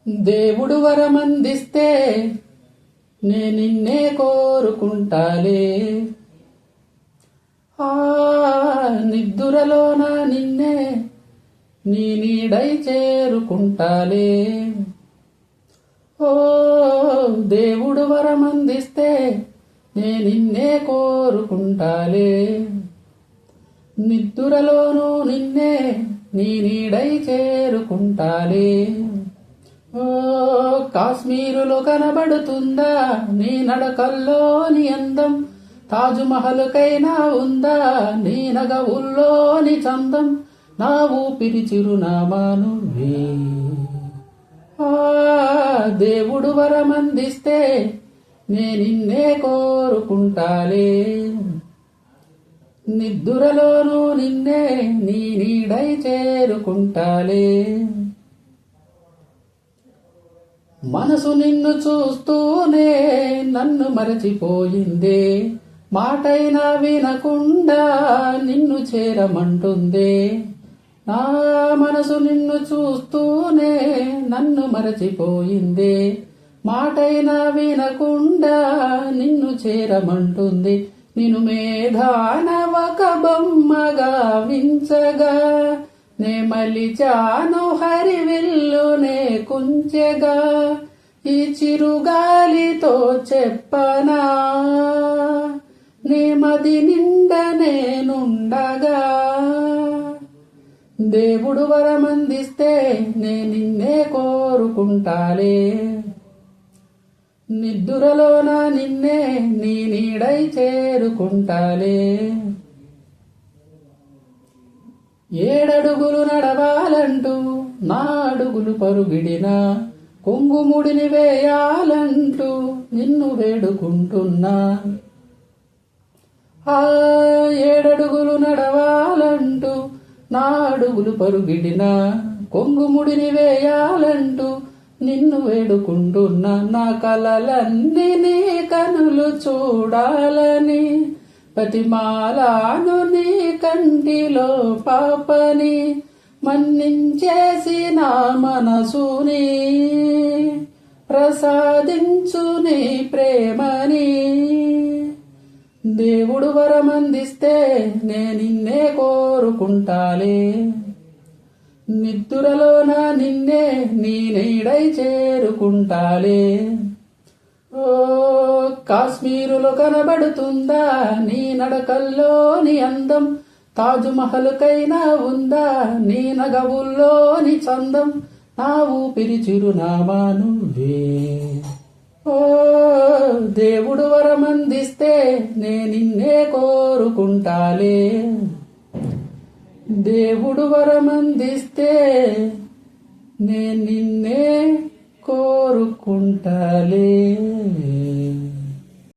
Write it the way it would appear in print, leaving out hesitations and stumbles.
దేవుడు వరమందిస్తే నే నిన్నే కోరుకుంటాలే. ఆ నిద్దురలోన నిన్నే నీ నీడై చేరుకుంటాలే. ఓ దేవుడు వరమందిస్తే నే నిన్నే కోరుకుంటాలే. నిద్దురలోనూ నిన్నే నీ నీడై చేరుకుంటాలే. ఓ కాశ్మీరులో కనబడుతుందా నీ నడకల్లోని అందం, తాజుమహల్కైనా ఉందా నీ నగవుల్లోని చందం, నా ఊపిరి చిరునామా నువ్వే. ఆ దేవుడు వరమందిస్తే నే నిన్నే కోరుకుంటాలే. నిద్దురలోనూ నిన్నే నీ నీడై చేరుకుంటాలే. మనసు నిన్ను చూస్తూనే నన్ను మరచిపోయిందే, మాటైనా వినకుండా నిన్ను చేరమంటుందే. నా మనసు నిన్ను చూస్తూనే నన్ను మరచిపోయిందే, మాటైనా వినకుండా నిన్ను చేరమంటుంది. నిన్ను మేఘాన ఒక బొమ్మగా వించగా, నే మలిచాను హరివిల్లునే కుంచెగా, ఈ చిరుగాలితో చెప్పనా నీ మది నిండ నేనుండగా. దేవుడు వరమందిస్తే నే నిన్నే కోరుకుంటాలే. నిద్దురలోన నిన్నే నీ నీడై చేరుకుంటాలే. 7 అడుగులు నడవాలంటూ నా అడుగులు పరుగిడినా, కొంగుముడిని వేయాలంటూ నిన్ను వేడుకుంటున్నా. ఆ 7 అడుగులు నడవాలంటూ నా అడుగులు పరుగిడినా, కొంగుముడిని వేయాలంటూ నిన్ను వేడుకుంటున్నా. నా కలలన్నీ నీ కనులు చూడాలని, ప్రతిమాలాను నీ కంటిలో పాపని, మన్నించేసి నా మనసుని ప్రసాదించు నీ ప్రేమని. దేవుడు వరమందిస్తే నే నిన్నే కోరుకుంటాలే. నిద్దురలోన నిన్నే నీ నీడై చేరుకుంటాలే. ఓ కాశ్మీరులో కనబడుతుందా నీ నడకల్లోని అందం, తాజుమహల్కైనా ఉందా నీ నగవుల్లోని చందం, నా ఊపిరి చిరునామా నువ్వే. ఓ దేవుడు వరమందిస్తే నే నిన్నే కోరుకుంటాలే. దేవుడు వరమందిస్తే నే నిన్నే కోరుకుంటాలే.